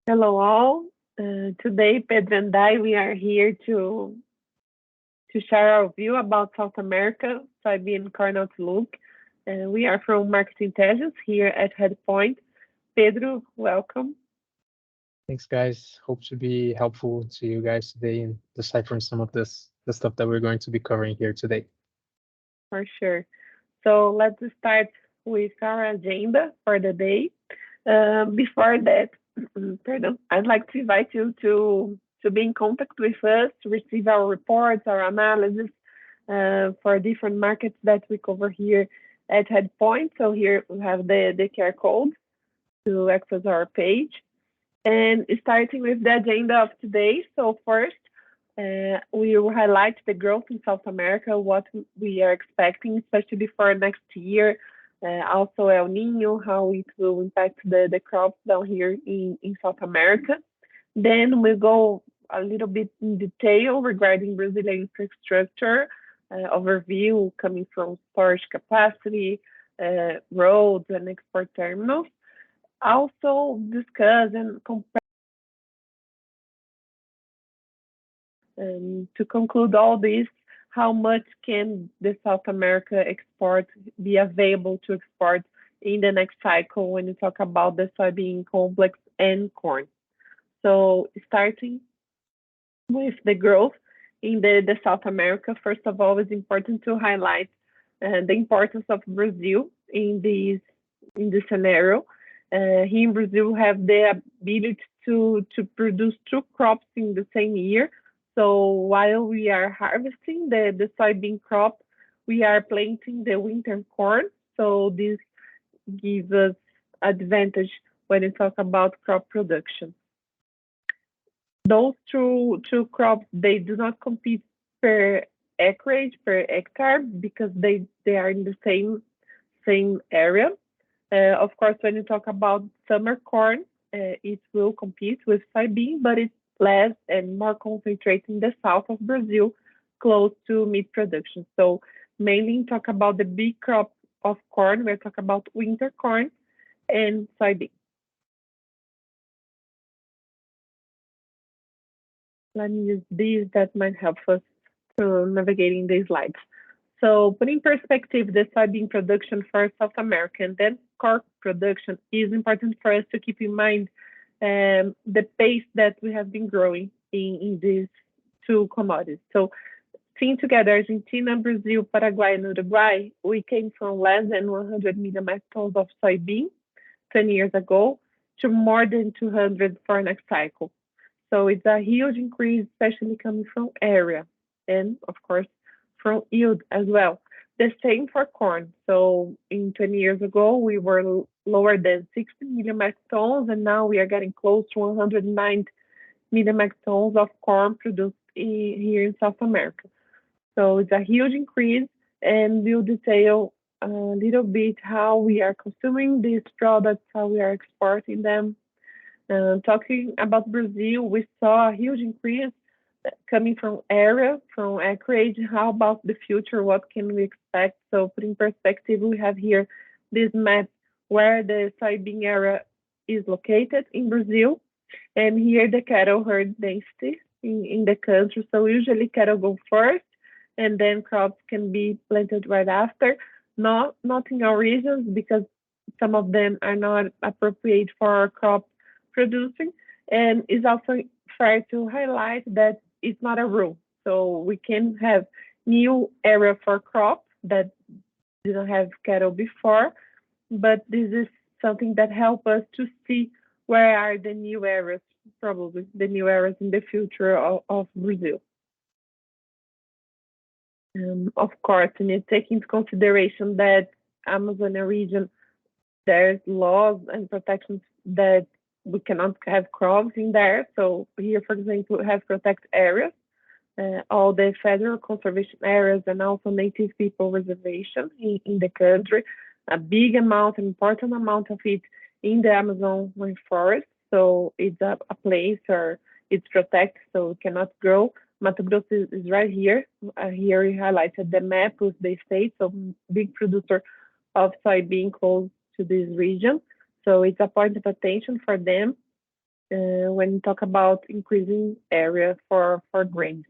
Hello all. Today, Pedro and I, we are here to share our view about South America, soybean corn outlook. We are from Market Intelligence here at hEDGEpoint. Pedro, welcome. Thanks, guys. Hope to be helpful to you guys today in deciphering some of the stuff that we're going to be covering here today. For sure. So let's start with our agenda for the day. Before that, pardon, I'd like to invite you to be in contact with us, to receive our reports, our analysis for different markets that we cover here at hEDGEpoint. So here we have the QR code to access our page. And starting with the agenda of today. So first, we will highlight the growth in South America, what we are expecting, especially for next year. Also El Nino, how it will impact the crops down here in South America. Then we'll go a little bit in detail regarding Brazilian infrastructure, overview coming from storage capacity, roads and export terminals. Also discuss and compare to conclude all this, how much can the South America export be available to export in the next cycle when you talk about the soybean complex and corn. So starting with the growth in the South America, first of all, it's important to highlight the importance of Brazil in this scenario. Here in Brazil, we have the ability to produce two crops in the same year. So while we are harvesting the soybean crop, we are planting the winter corn. So this gives us advantage when you talk about crop production. Those two crops, they do not compete per acreage, per hectare, because they are in the same area. Of course, when you talk about summer corn, it will compete with soybean, but it's less and more concentrated in the south of Brazil, close to meat production. So mainly talk about the big crop of corn, we're talking about winter corn and soybean. Let me use these that might help us to navigating these slides. So put in perspective the soybean production for South America and then corn production is important for us to keep in mind the pace that we have been growing in these two commodities. So seeing together Argentina, Brazil, Paraguay, and Uruguay, we came from less than 100 million metric tons of soybean 10 years ago to more than 200 for next cycle. So it's a huge increase, especially coming from area and, of course, from yield as well. The same for corn. So in 20 years ago, we were lower than 60 million metric tons, and now we are getting close to 109 million metric tons of corn produced here in South America. So it's a huge increase, and we'll detail a little bit how we are consuming these products, how we are exporting them. Talking about Brazil, we saw a huge increase coming from area, from acreage. How about the future? What can we expect? So put in perspective, we have here this map where the soybean area is located in Brazil, and here the cattle herd density in the country. So usually cattle go first, and then crops can be planted right after. Not in our regions, because some of them are not appropriate for crop producing, and it's also fair to highlight that it's not a rule. So we can have new area for crop that didn't have cattle before, but this is something that helps us to see where are the new areas, probably the new areas in the future of Brazil. Of course, you need to take into consideration that Amazonia region, there's laws and protections that we cannot have crops in there. So here, for example, we have protect areas, all the federal conservation areas and also native people reservation in the country, a big amount, an important amount of it in the Amazon rainforest. So it's a place where it's protected, so it cannot grow. Mato Grosso is right here. Here we highlighted the map with the state, so big producer of soybean close to this region. So it's a point of attention for them. when you talk about increasing area for grains.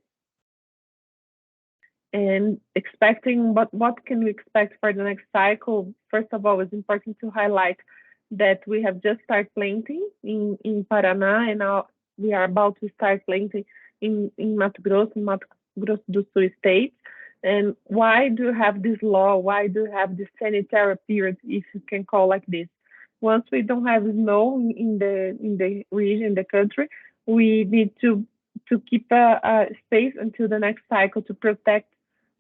And expecting what can we expect for the next cycle? First of all, it's important to highlight that we have just started planting in Paraná, and now we are about to start planting in Mato Grosso do Sul state. And why do you have this law? Why do you have this sanitary period, if you can call like this? Once we don't have snow in the region, the country, we need to keep a space until the next cycle to protect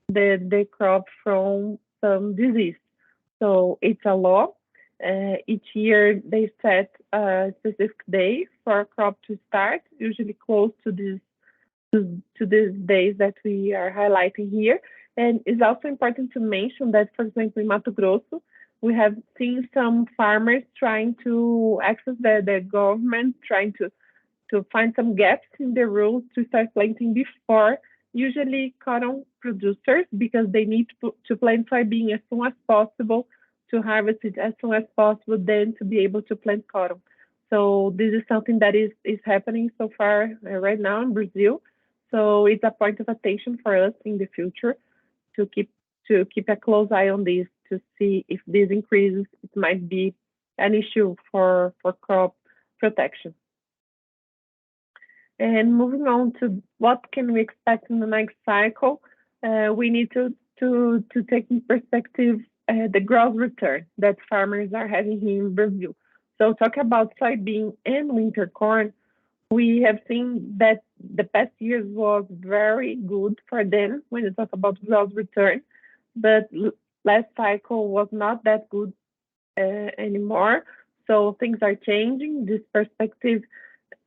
the crop from some disease. So it's a law. Each year they set a specific day for a crop to start, usually close to these days that we are highlighting here. And it's also important to mention that, for example, in Mato Grosso, we have seen some farmers trying to access the government, trying to find some gaps in the rules to start planting before usually cotton producers, because they need to plant soybean as soon as possible, to harvest it as soon as possible, then to be able to plant cotton. So this is something that is happening so far right now in Brazil. So it's a point of attention for us in the future to keep a close eye on this, to see if this increases, it might be an issue for crop protection. And moving on to what can we expect in the next cycle, we need to take in perspective the gross return that farmers are having here in Brazil. So talk about soybean and winter corn, we have seen that the past years was very good for them when you talk about gross return, but last cycle was not that good anymore. So things are changing. This perspective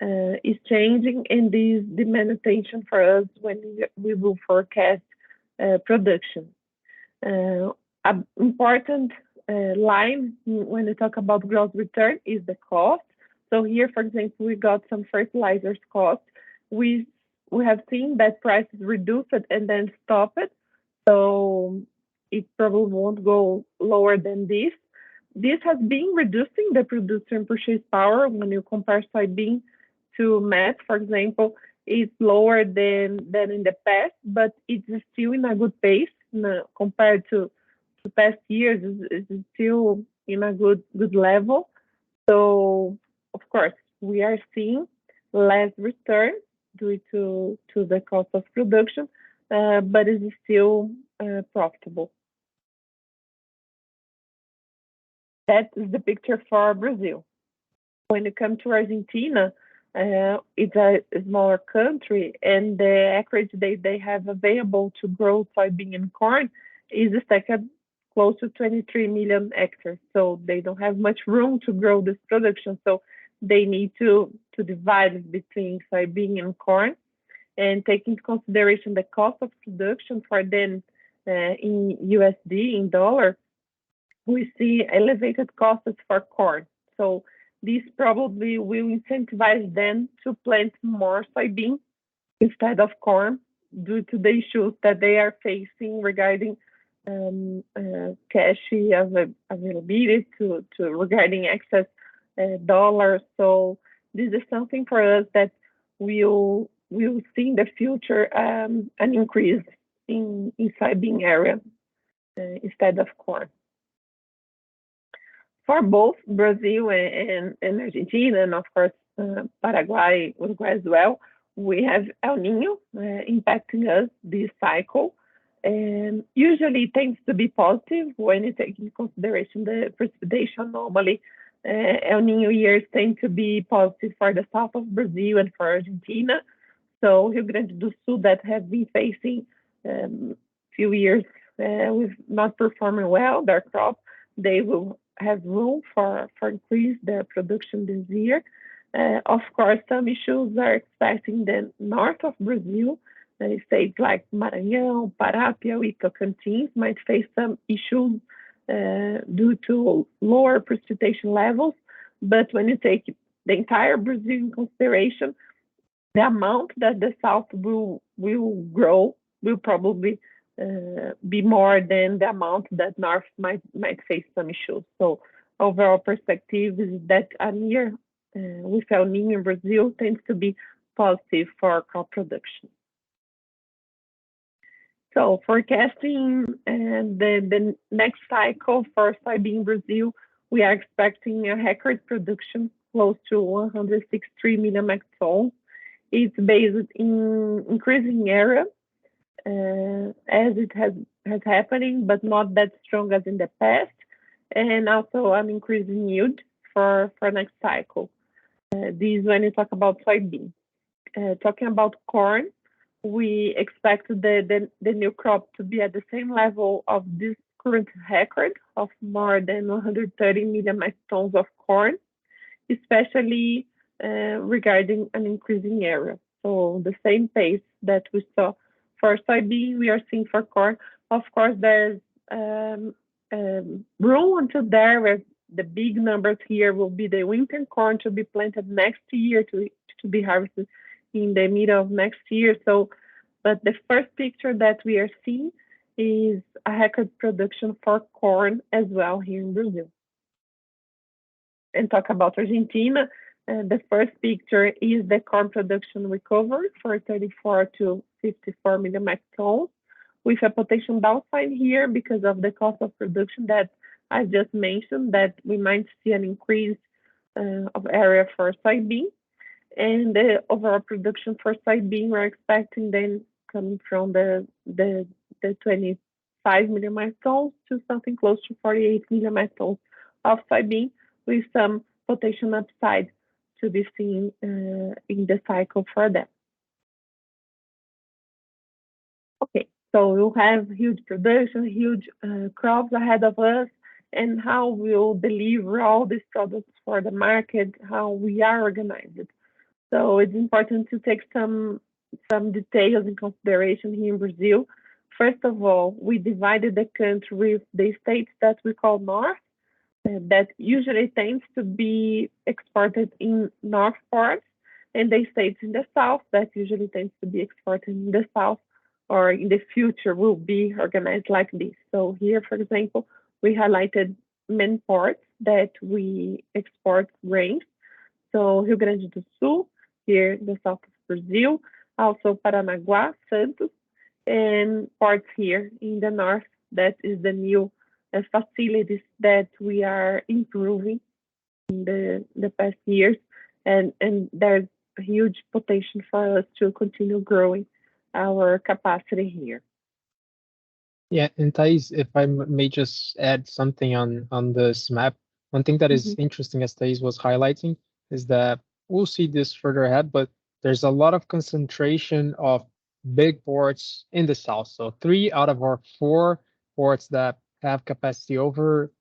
is changing, and this demand attention for us when we will forecast production. An important line when we talk about gross return is the cost. So here, for example, we got some fertilizers cost. We have seen that prices reduce it and then stop it. So it probably won't go lower than this. This has been reducing the producer and purchase power when you compare soybean to maize, for example. It's lower than in the past, but it's still in a good pace compared to past years. It's still in a good level. So of course we are seeing less return due to the cost of production, but it is still profitable. That is the picture for Brazil. When you come to Argentina, it's a smaller country, and the acreage they have available to grow soybean and corn is stacked close to 23 million hectares. So they don't have much room to grow this production. So they need to divide between soybean and corn, and take into consideration the cost of production for them in USD, in dollar, we see elevated costs for corn. So this probably will incentivize them to plant more soybean instead of corn, due to the issues that they are facing regarding cash availability to regarding excess dollars. So this is something for us that we'll see in the future an increase in soybean area instead of corn. For both Brazil and Argentina, and of course Paraguay, Uruguay as well, we have El Nino impacting us this cycle. And usually it tends to be positive when you take into consideration the precipitation. Normally, El Nino years tend to be positive for the south of Brazil and for Argentina. So Rio Grande do Sul, that have been facing few years with not performing well their crop, they will have room for increase their production this year. Of course, some issues are expecting the north of Brazil. States like Maranhão, Pará, Piauí, Tocantins might face some issues due to lower precipitation levels. But when you take the entire Brazil in consideration, the amount that the south will grow will probably be more than the amount that north might face some issues. So overall perspective is that a near with El Niño in Brazil tends to be positive for crop production. So forecasting the next cycle for soybean in Brazil, we are expecting a record production close to 163 million metric tons. It's based in increasing area as it has happening, but not that strong as in the past, and also an increasing yield for next cycle. This when you talk about soybean. Talking about corn, we expect the new crop to be at the same level of this current record of more than 130 million metric tons of corn, especially regarding an increasing area. So the same pace that we saw for soybean, we are seeing for corn. Of course, there's room until there where the big numbers here will be the winter corn to be planted next year to be harvested in the middle of next year. So, but the first picture that we are seeing is a record production for corn as well here in Brazil. And talk about Argentina, the first picture is the corn production recovery for 34 to 54 million metric tons, with a potential downside here because of the cost of production that I just mentioned, that we might see an increase of area for soybean. And the overall production for soybean, we're expecting then coming from the 25 million metric tons to something close to 48 million metric tons of soybean, with some potential upside to be seen in the cycle for them. Okay, so we'll have huge production, huge crops ahead of us, and how we'll deliver all these products for the market, how we are organized. So it's important to take some details in consideration here in Brazil. First of all, we divided the country with the states that we call North, that usually tends to be exported in North parts, and the states in the South that usually tends to be exported in the South, or in the future will be organized like this. So here, for example, we highlighted main ports that we export grains. So Rio Grande do Sul, here in the south of Brazil, also Paranaguá, Santos, and ports here in the north, that is the new facilities that we are improving in the past years, and there's a huge potential for us to continue growing our capacity here. Yeah, and Thais, if I may just add something on this map, one thing that is interesting, as Thais was highlighting, is that we'll see this further ahead, but there's a lot of concentration of big ports in the south. So 3 out of our 4 ports that have capacity over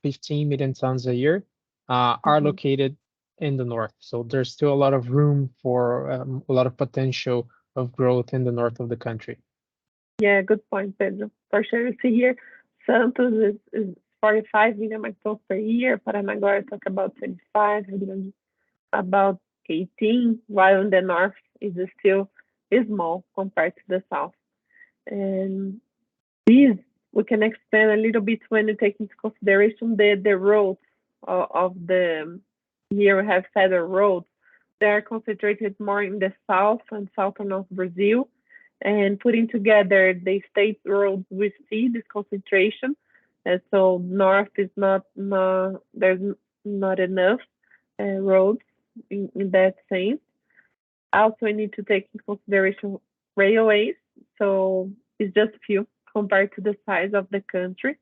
15 million tons a year are located in the north. So there's still a lot of room for a lot of potential of growth in the north of the country. Yeah, good point, Pedro. For sure, you see here, Santos is 45 million metric tons per year. Paranaguá talk about 25, about 18, while in the north is still small compared to the south. And these we can expand a little bit when you take into consideration the roads of the, here we have federal roads. They are concentrated more in the south and southern of Brazil, and putting together the state roads, we see this concentration. And so north is not there's not enough roads in that sense. Also, we need to take into consideration railways. So it's just few compared to the size of the country.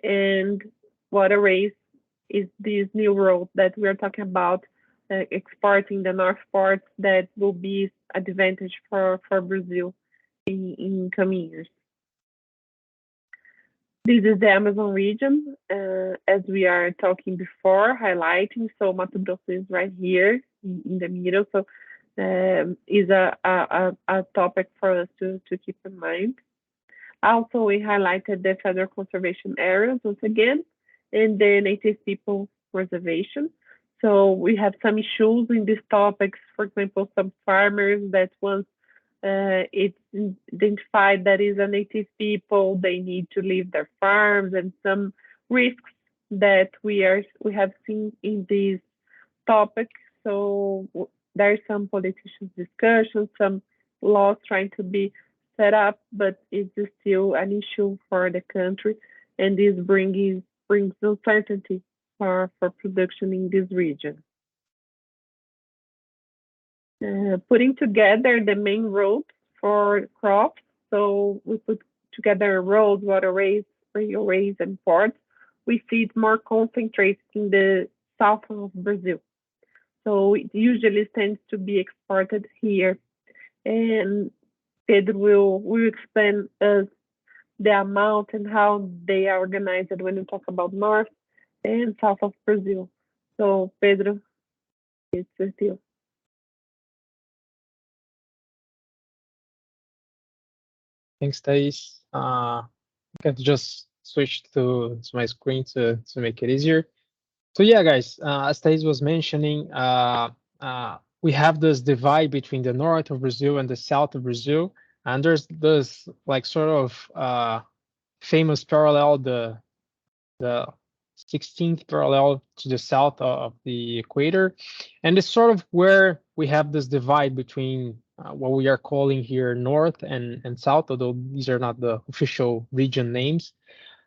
And waterways is this new road that we are talking about, exporting the north ports, that will be advantage for Brazil in coming years. This is the Amazon region, as we are talking before, highlighting. So Mato Grosso is right here in the middle. So is a topic for us to keep in mind. Also, we highlighted the federal conservation areas once again, and the native people reservation. So we have some issues in these topics. For example, some farmers that once it's identified that is a native people, they need to leave their farms, and some risks that we have seen in these topic. So there are some politicians discussions, some laws trying to be set up, but it's still an issue for the country, and this brings uncertainty for production in this region. Putting together the main roads for crops. So we put together roads, waterways, railways, and ports. We see it more concentrated in the south of Brazil. So it usually tends to be exported here. And Pedro will explain us the amount and how they are organized when we talk about north and south of Brazil. So Pedro, it's with you. Thanks, Thais. I can just switch to my screen to make it easier. So yeah, guys, as Thais was mentioning, we have this divide between the north of Brazil and the south of Brazil, and there's this like sort of famous parallel, the 16th parallel to the south of the equator, and it's sort of where we have this divide between what we are calling here north and south, although these are not the official region names.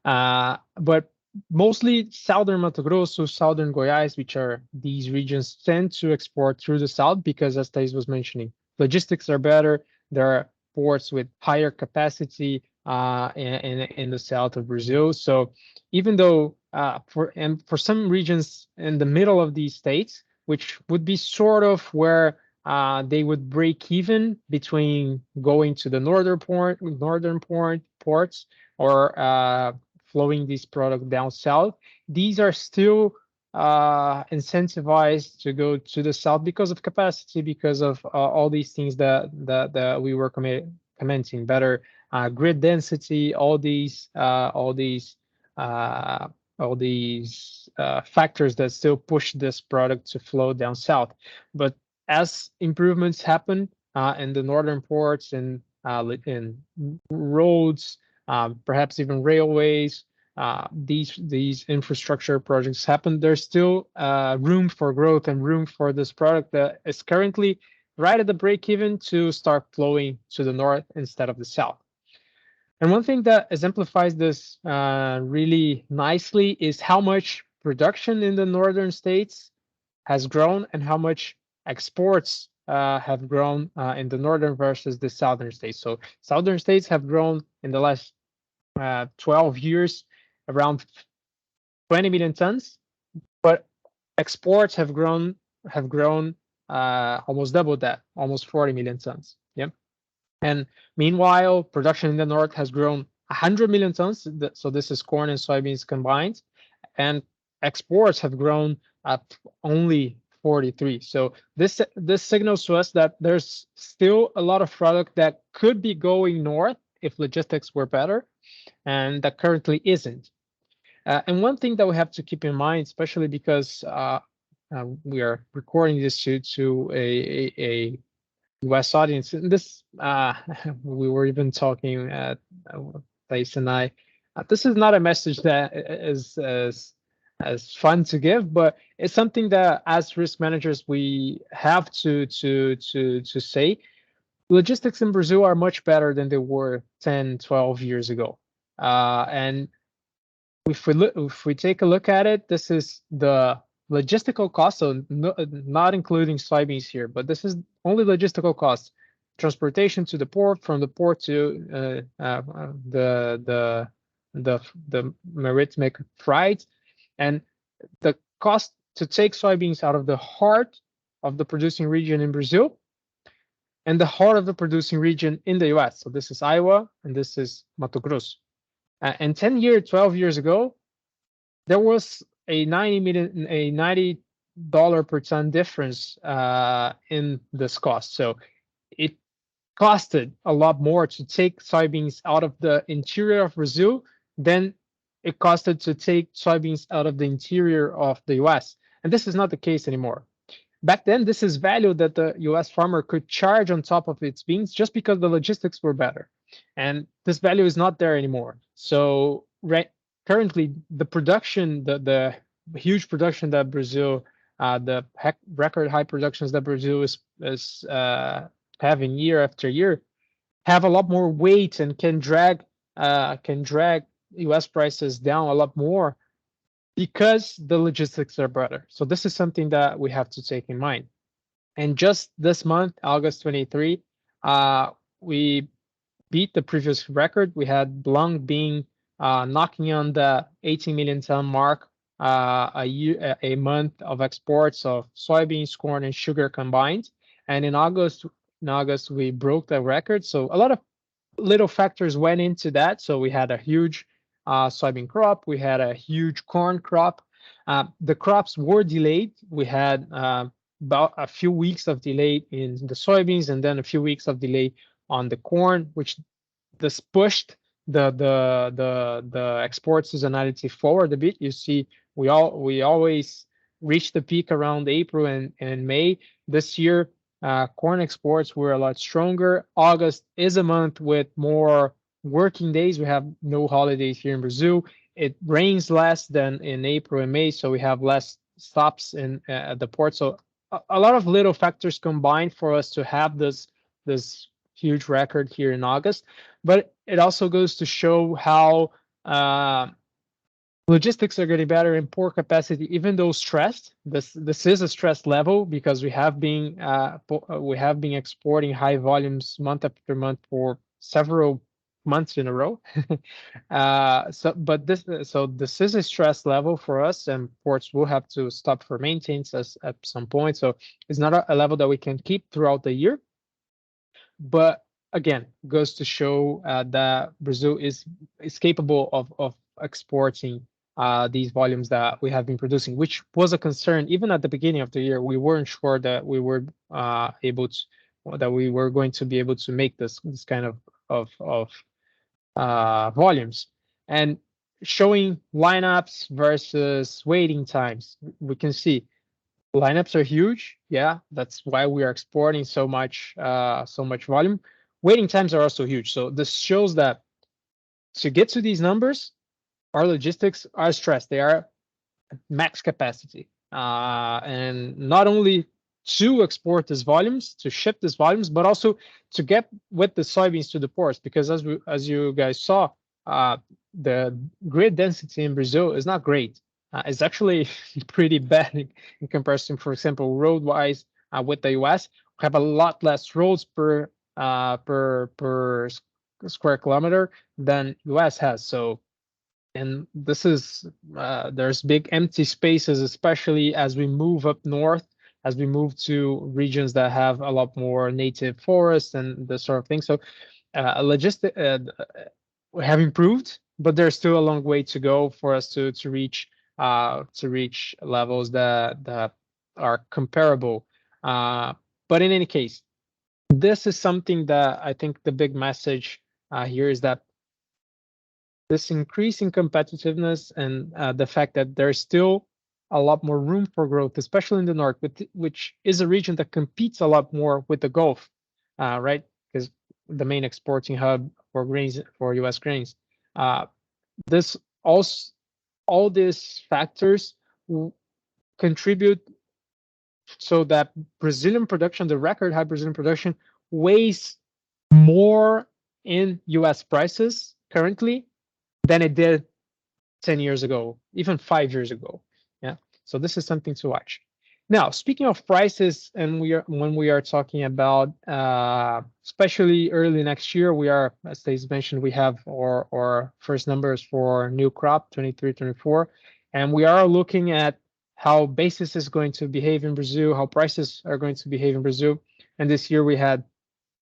But mostly southern Mato Grosso, southern Goiás, which are these regions, tend to export through the south because, as Thais was mentioning, logistics are better. There are ports with higher capacity in the south of Brazil. So even though for some regions in the middle of these states, which would be sort of where they would break even between going to the northern ports or flowing these products down south. These are still incentivized to go to the south because of capacity, because of all these things that we were commenting, better grid density, uh, all these factors that still push this product to flow down south. But as improvements happen in the northern ports and in roads, perhaps even railways, these infrastructure projects happen, there's still room for growth and room for this product that is currently right at the break even to start flowing to the north instead of the south. And one thing that exemplifies this really nicely is how much production in the northern states has grown and how much exports have grown in the northern versus the southern states. So southern states have grown in the last 12 years around 20 million tons, but exports have grown almost double that, almost 40 million tons. Yeah. And meanwhile, production in the north has grown 100 million tons. So this is corn and soybeans combined, and exports have grown at only 43. So this signals to us that there's still a lot of product that could be going north if logistics were better, and that currently isn't. And one thing that we have to keep in mind, especially because we are recording this to a US audience, and this we were even talking at Thais and I. This is not a message that is as fun to give, but it's something that as risk managers we have to say. Logistics in Brazil are much better than they were 10, 12 years ago. And if we take a look at it, this is the logistical cost, so not including soybeans here, but this is only logistical costs. Transportation to the port, from the port to the maritime freight, and the cost to take soybeans out of the heart of the producing region in Brazil and the heart of the producing region in the US. So this is Iowa and this is Mato Grosso. And 12 years ago, there was a $90 per ton difference in this cost. So it costed a lot more to take soybeans out of the interior of Brazil than it costed to take soybeans out of the interior of the US. And this is not the case anymore. Back then, this is value that the US farmer could charge on top of its beans just because the logistics were better. And this value is not there anymore. So currently, the production, the huge production that Brazil the record high productions that Brazil is having year after year have a lot more weight and can drag U.S. prices down a lot more because the logistics are better. So this is something that we have to take in mind. And just this month, August 23, we beat the previous record. We had Blanc being knocking on the 18 million ton mark a month of exports of soybeans, corn, and sugar combined. And in August we broke the record. So a lot of little factors went into that. So we had a huge soybean crop, we had a huge corn crop. The crops were delayed. We had about a few weeks of delay in the soybeans, and then a few weeks of delay on the corn, which this pushed the export seasonality forward a bit. You see, we always reach the peak around April and May. This year, corn exports were a lot stronger. August is a month with more working days. We have no holidays here in Brazil. It rains less than in April and May, so we have less stops in at the port. So a lot of little factors combined for us to have this huge record here in August. But it also goes to show how logistics are getting better in port capacity, even though stressed. This is a stress level because we have been exporting high volumes month after month for several months in a row. So this is a stress level for us, and ports will have to stop for maintenance at some point. So it's not a level that we can keep throughout the year. But again, goes to show that Brazil is capable of exporting these volumes that we have been producing, which was a concern even at the beginning of the year. We weren't sure that we were that we were going to be able to make this kind of volumes. And showing lineups versus waiting times, we can see lineups are huge. Yeah, that's why we are exporting so much volume. Waiting times are also huge. So this shows that to get to these numbers, our logistics are stressed. They are max capacity, and not only to export these volumes, to ship these volumes, but also to get with the soybeans to the ports. Because as you guys saw, the grid density in Brazil is not great. It's actually pretty bad in comparison, for example, road-wise with the US. We have a lot less roads per square kilometer than US has. So, and this is there's big empty spaces, especially as we move up north, as we move to regions that have a lot more native forests and this sort of thing. So, we have improved, but there's still a long way to go for us to reach levels that are comparable. But in any case, this is something that I think the big message here is that this increasing competitiveness and the fact that there's still a lot more room for growth, especially in the north, which is a region that competes a lot more with the Gulf, right? Because the main exporting hub for grains, for U.S. grains. This also, all these factors contribute so that Brazilian production, the record high Brazilian production, weighs more in U.S. prices currently than it did 10 years ago, even 5 years ago. Yeah. So this is something to watch. Now, speaking of prices, and when we are talking about, especially early next year, we are, as Thais mentioned, we have our first numbers for new crop 23-24, and we are looking at how basis is going to behave in Brazil, how prices are going to behave in Brazil. And this year we had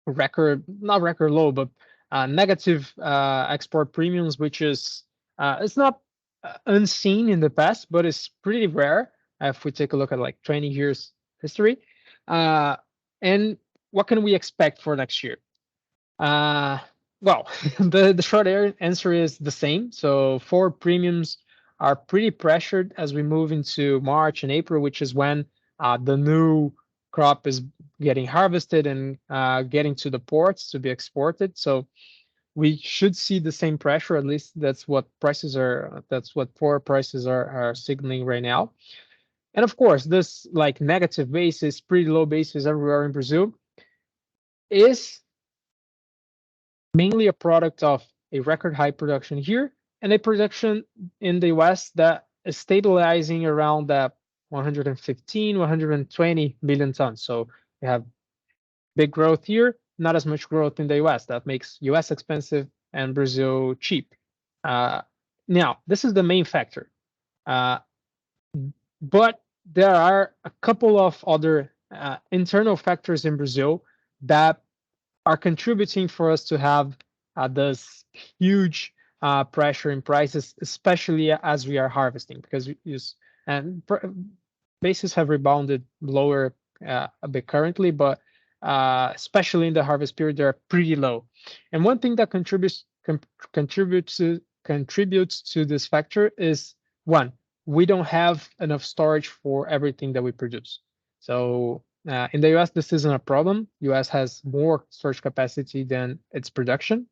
not record low, but negative export premiums, which is it's not unseen in the past, but it's pretty rare if we take a look at like 20 years history. And what can we expect for next year? Well, the short answer is the same. So forward premiums are pretty pressured as we move into March and April, which is when the new crop is getting harvested and getting to the ports to be exported. So we should see the same pressure. At least that's what prices are. That's what forward prices are signaling right now. And of course, this like negative basis, pretty low basis everywhere in Brazil, is mainly a product of a record high production here and a production in the West that is stabilizing around that 115, 120 million tons. So we have big growth here, not as much growth in the US. That makes US expensive and Brazil cheap. Uh, Now, this is the main factor. Uh, but there are a couple of other internal factors in Brazil that are contributing for us to have this huge pressure in prices, especially as we are harvesting, because we use and bases have rebounded lower a bit currently, but especially in the harvest period, they're pretty low. And one thing that contributes to this factor is one, we don't have enough storage for everything that we produce. So in the US, this isn't a problem. US has more storage capacity than its production.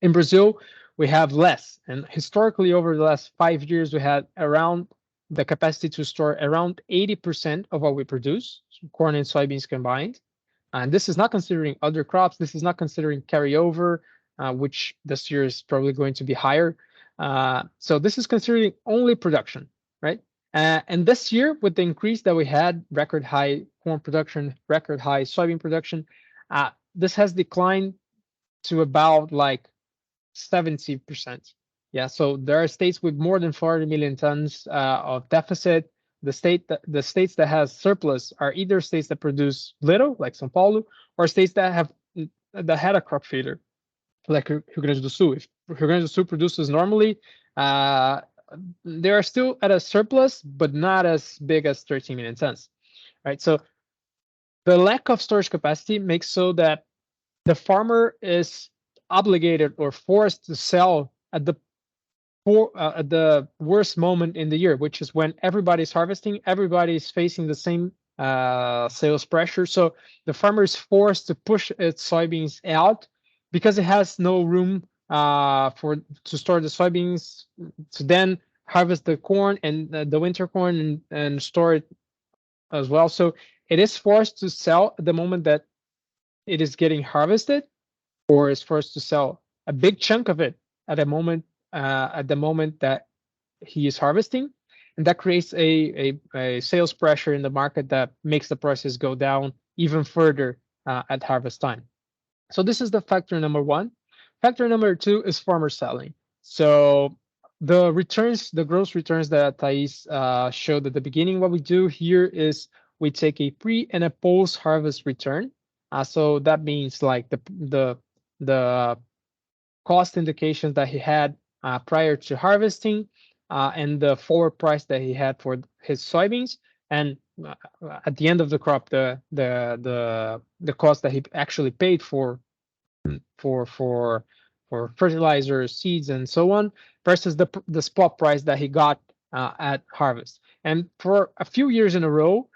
In Brazil, we have less. And historically, over the last 5 years, we had around the capacity to store around 80% of what we produce, corn and soybeans combined. And this is not considering other crops. This is not considering carryover, which this year is probably going to be higher. So this is considering only production, right? And this year, with the increase that we had, record high corn production, record high soybean production, this has declined to about like 70%. Yeah, so there are states with more than 40 million tons of deficit. The states that has surplus are either states that produce little, like São Paulo, or states that had a crop failure, like Rio Grande do Sul. If Rio Grande do Sul produces normally, uh, they are still at a surplus, but not as big as 13 million tons, right? So the lack of storage capacity makes so that the farmer is obligated or forced to sell at the worst moment in the year, which is when everybody's harvesting, everybody's facing the same sales pressure. So the farmer is forced to push its soybeans out because it has no room to store the soybeans to then harvest the corn and the winter corn and store it as well. So it is forced to sell at the moment that it is getting harvested, or is forced to sell a big chunk of it at the moment that he is harvesting, and that creates a sales pressure in the market that makes the prices go down even further at harvest time. So this is the factor number one. Factor number two is farmer selling. So the returns, the gross returns that Thais showed at the beginning, what we do here is we take a pre and a post harvest return. So that means like the cost indications that he had prior to harvesting, and the forward price that he had for his soybeans, and at the end of the crop, the cost that he actually paid for for for fertilizers, seeds, and so on, versus the spot price that he got at harvest. And for a few years in a row,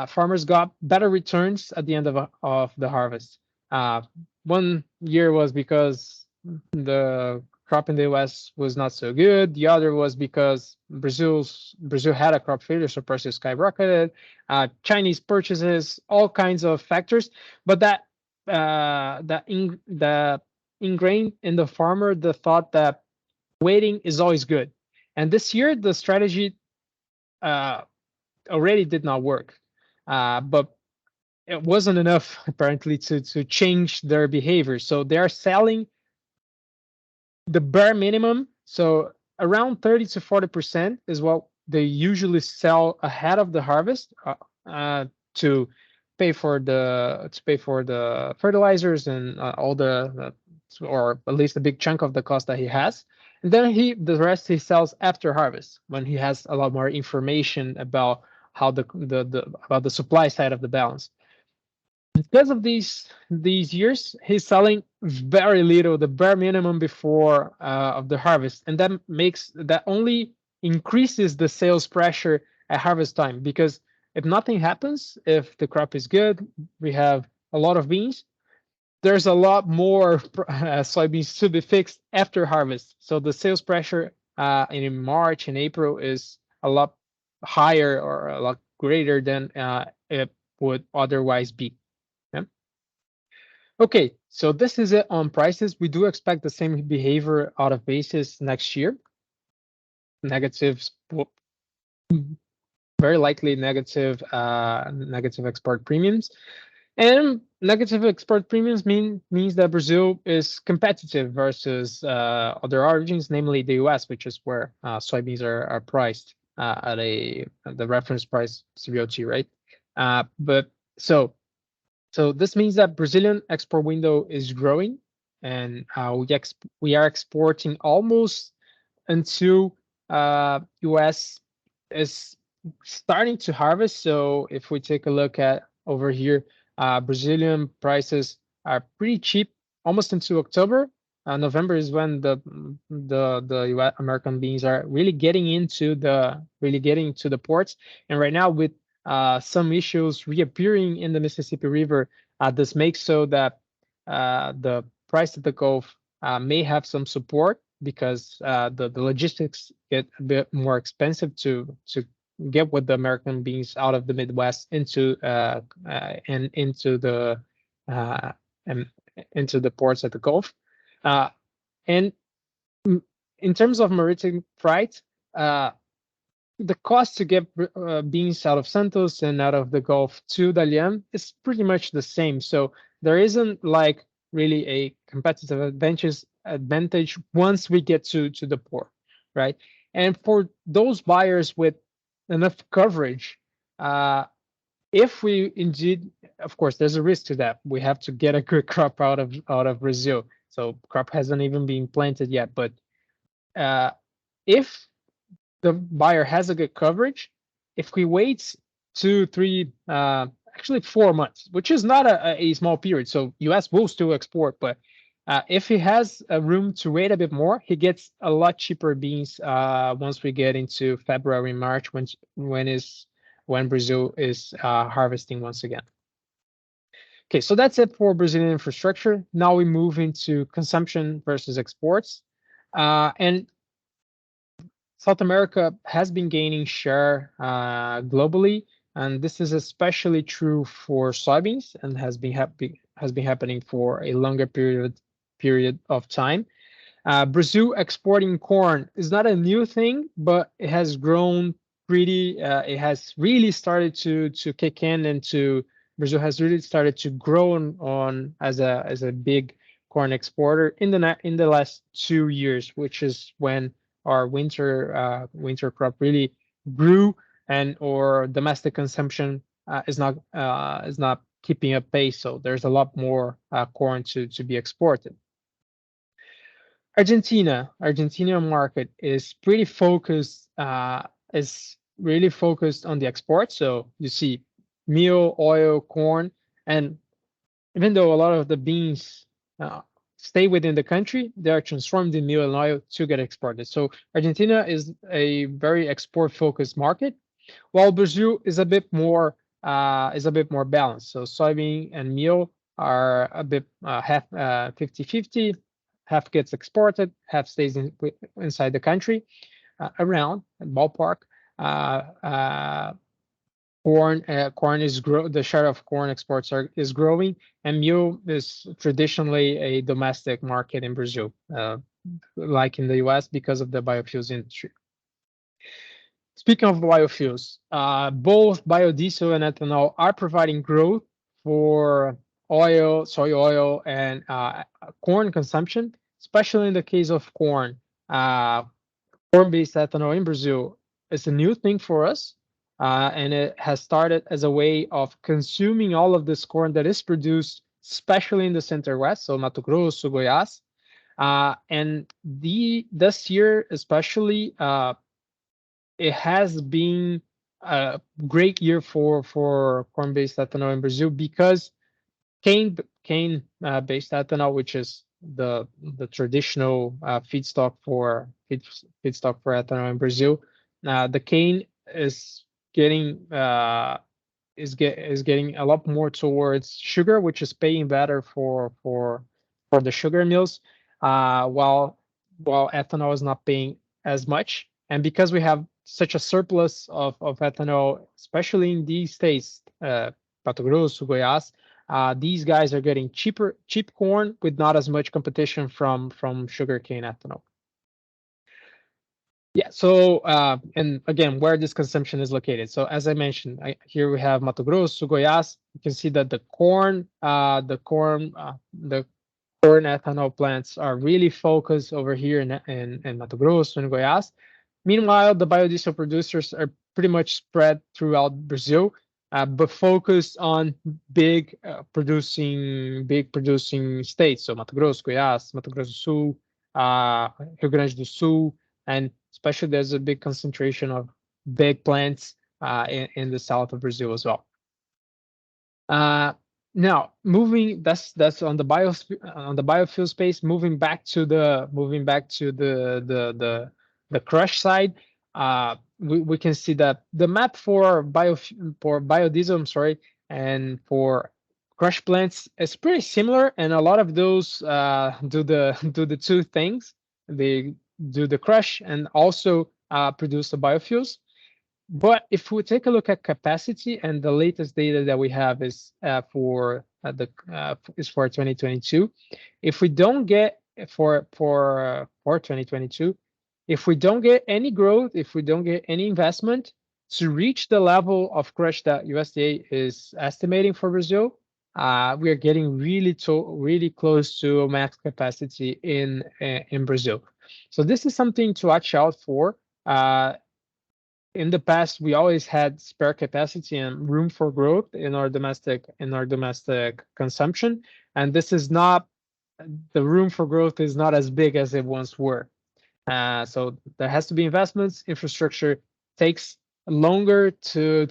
farmers got better returns at the end of the harvest. One year was because the crop in the US was not so good. The other was because Brazil had a crop failure, so prices skyrocketed. Chinese purchases, all kinds of factors, but that ingrained in the farmer the thought that waiting is always good. And this year the strategy already did not work, but it wasn't enough apparently to change their behavior. So they are selling the bare minimum. So around 30 to 40% is what they usually sell ahead of the harvest, to pay for the fertilizers and all or at least a big chunk of the cost that he has. And then the rest he sells after harvest, when he has a lot more information about how about the supply side of the balance. Because of these years, he's selling very little, the bare minimum before of the harvest, and that only increases the sales pressure at harvest time. Because if nothing happens, if the crop is good, we have a lot of beans, there's a lot more soybeans to be fixed after harvest. So the sales pressure in March and April is a lot higher or a lot greater than it would otherwise be. Yeah? Okay, so this is it on prices. We do expect the same behavior out of basis next year. Negatives, very likely negative negative export premiums. And negative export premiums means that Brazil is competitive versus other origins, namely the US, which is where soybeans are priced at the reference price CBOT, right? But so this means that Brazilian export window is growing, and we are exporting almost until US is starting to harvest. So if we take a look at over here, Brazilian prices are pretty cheap almost into October. November is when the US American beans are really getting to the ports. And right now, with some issues reappearing in the Mississippi River, this makes so that the price at the Gulf may have some support because the logistics get a bit more expensive to get with the American beans out of the Midwest and uh, and into the ports at the Gulf. And in terms of maritime freight, the cost to get beans out of Santos and out of the Gulf to Dalian is pretty much the same. So there isn't like really a competitive advantage once we get to the port, right? And for those buyers with enough coverage, if we indeed, of course, there's a risk to that. We have to get a good crop out of Brazil. So crop hasn't even been planted yet, but if the buyer has a good coverage, if we wait 2, 3, actually 4 months, which is not a small period, so US will still export, but if he has a room to wait a bit more, he gets a lot cheaper beans once we get into February, March, when Brazil is harvesting once again. Okay, so that's it for Brazilian infrastructure. Now we move into consumption versus exports. And South America has been gaining share globally, and this is especially true for soybeans and has been happening for a longer period of time. Brazil exporting corn is not a new thing, but it has grown pretty. It has really started to kick in, and to Brazil has really started to grow on as a big corn exporter in the last 2 years, which is when our winter crop really grew, and or domestic consumption is not keeping up pace. So there's a lot more corn to be exported. Argentina market is pretty focused, is really focused on the export. So you see meal, oil, corn, and even though a lot of the beans stay within the country, they are transformed in meal and oil to get exported. So Argentina is a very export-focused market, while Brazil is a bit more balanced. So soybean and meal are a bit half 50-50, half gets exported, half stays inside the country, around ballpark. Corn is the share of corn exports is growing, and meal is traditionally a domestic market in Brazil, like in the US, because of the biofuels industry. Speaking of biofuels, both biodiesel and ethanol are providing growth for oil, soy oil, and corn consumption, especially in the case of corn. Corn-based ethanol in Brazil is a new thing for us, and it has started as a way of consuming all of this corn that is produced, especially in the center west, so Mato Grosso, Goiás. And this year, especially, it has been a great year for corn-based ethanol in Brazil because cane based ethanol, which is the traditional feedstock for ethanol in Brazil. The cane is getting is getting a lot more towards sugar, which is paying better for the sugar mills, while ethanol is not paying as much. And because we have such a surplus of ethanol, especially in these states, Mato Grosso, Goiás. These guys are getting cheap corn with not as much competition from sugarcane ethanol. Yeah, so and again, where this consumption is located. So as I mentioned, here we have Mato Grosso, Goiás. You can see that the corn ethanol plants are really focused over here in Mato Grosso and Goiás. Meanwhile, the biodiesel producers are pretty much spread throughout Brazil, but focused on big producing states. So Mato Grosso, Goiás, Mato Grosso do Sul, Rio Grande do Sul, and especially there's a big concentration of big plants in the south of Brazil as well. Now moving, that's on the biofuel space. Moving back to the crush side, we can see that the map for biodiesel, I'm sorry, and for crush plants is pretty similar, and a lot of those do the two things. They do the crush and also produce the biofuels. But if we take a look at capacity, and the latest data that we have is for 2022. If we don't get for 2022, if we don't get any growth, if we don't get any investment to reach the level of crush that USDA is estimating for Brazil, we are getting really close to max capacity in Brazil. So this is something to watch out for. In the past, we always had spare capacity and room for growth in our domestic consumption, and this is not, the room for growth is not as big as it once were. So there has to be investments. Infrastructure takes longer to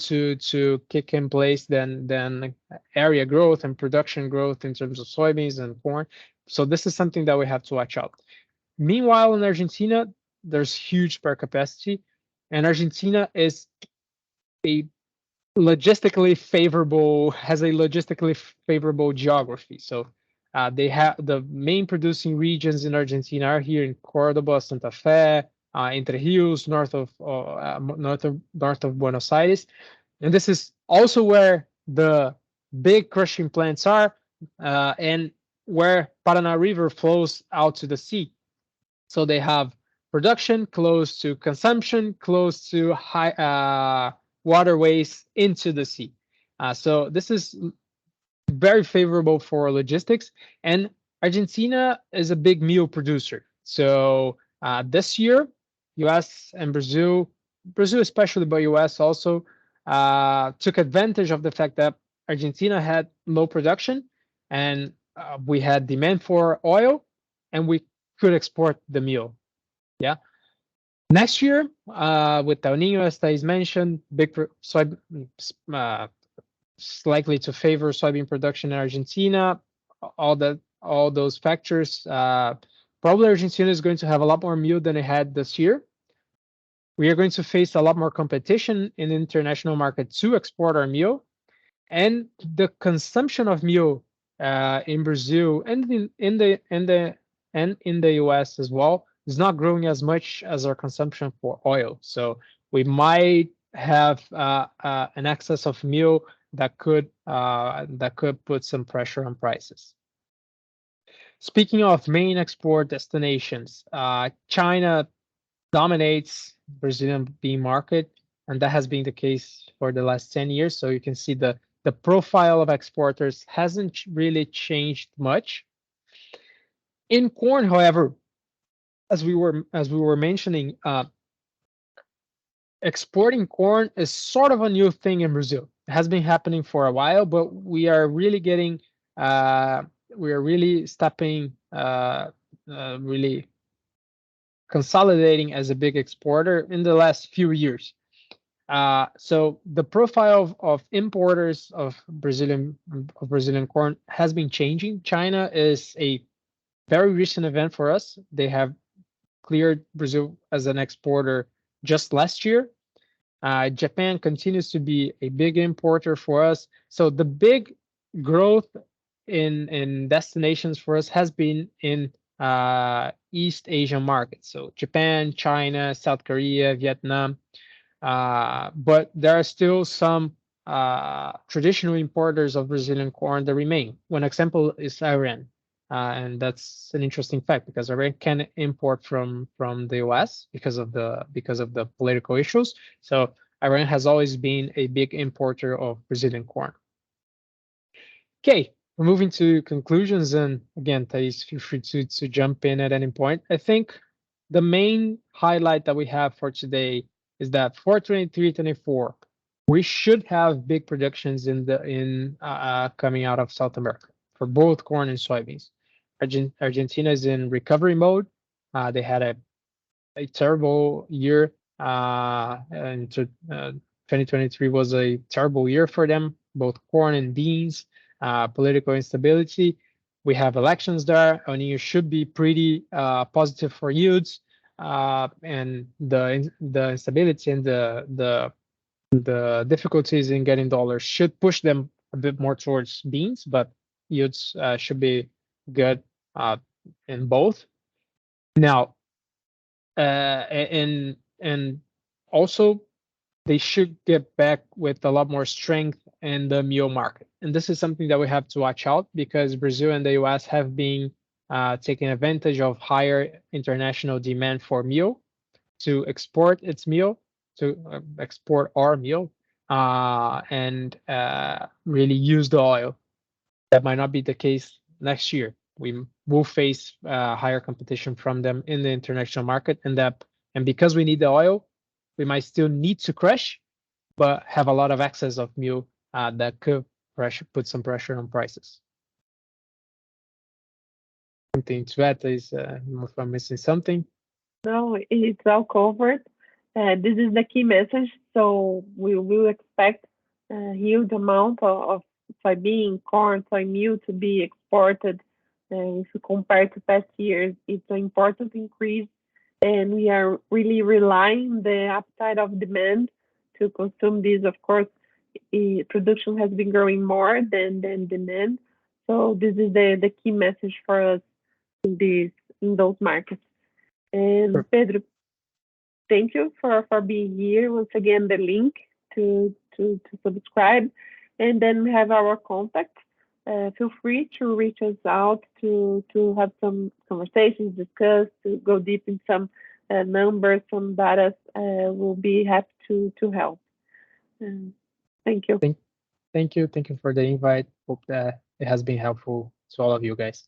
kick in place than area growth and production growth in terms of soybeans and corn. So this is something that we have to watch out. Meanwhile, in Argentina, there's huge spare capacity, and Argentina is has a logistically favorable geography. So they have the main producing regions in Argentina are here in Cordoba, Santa Fe, Entre Rios, north of Buenos Aires, and this is also where the big crushing plants are, and where Paraná River flows out to the sea. So they have production close to consumption, close to high waterways into the sea. So this is very favorable for logistics. And Argentina is a big meal producer. So this year, US and Brazil especially, but US also, took advantage of the fact that Argentina had low production, and we had demand for oil, and we could export the meal. Yeah. Next year, with El Nino, as Thais mentioned, likely to favor soybean production in Argentina. All those factors. Probably Argentina is going to have a lot more meal than it had this year. We are going to face a lot more competition in the international market to export our meal, and the consumption of meal in Brazil and in the US as well is not growing as much as our consumption for oil. So we might have an excess of meal that could put some pressure on prices. Speaking of main export destinations, China dominates Brazilian bean market, and that has been the case for the last 10 years. So you can see the profile of exporters hasn't really changed much. In corn, however, as we were mentioning, exporting corn is sort of a new thing in Brazil. It has been happening for a while, but we are really stepping, really consolidating as a big exporter in the last few years. So the profile of importers of Brazilian corn has been changing. China is a very recent event for us. They have cleared Brazil as an exporter just last year. Japan continues to be a big importer for us. So the big growth in destinations for us has been in East Asian markets. So Japan, China, South Korea, Vietnam. But there are still some traditional importers of Brazilian corn that remain. One example is Iran, and that's an interesting fact because Iran can import from the U.S. because of the political issues. So Iran has always been a big importer of Brazilian corn. Okay, we're moving to conclusions, and again, Thais, feel free to jump in at any point. I think the main highlight that we have for today is that for 23-24, we should have big productions in coming out of South America for both corn and soybeans. Argentina is in recovery mode. They had a terrible year, and 2023 was a terrible year for them, both corn and beans. Political instability. We have elections there. El Nino should be pretty positive for yields, and the instability and the difficulties in getting dollars should push them a bit more towards beans, but yields should be good in both. Now, and also they should get back with a lot more strength in the meal market. And this is something that we have to watch out because Brazil and the US have been taking advantage of higher international demand for meal to export its meal, to export our meal, and really use the oil. That might not be the case next year. We will face higher competition from them in the international market, and because we need the oil, we might still need to crush, but have a lot of excess of meal that could put some pressure on prices. Something to add is if I'm missing something. No, it's all covered. This is the key message. So we will expect a huge amount of soybean, corn, soy meal to be exported. If you compare to past years, it's an important increase, and we are really relying the upside of demand to consume this. Of course, production has been growing more than demand. So this is the key message for us in those markets. And Pedro, thank you for being here. Once again, the link to subscribe, and then we have our contact. Feel free to reach us out to have some conversations, discuss, to go deep in some numbers, some data. We'll be happy to help. Thank you. Thank you for the invite. Hope that it has been helpful to all of you guys.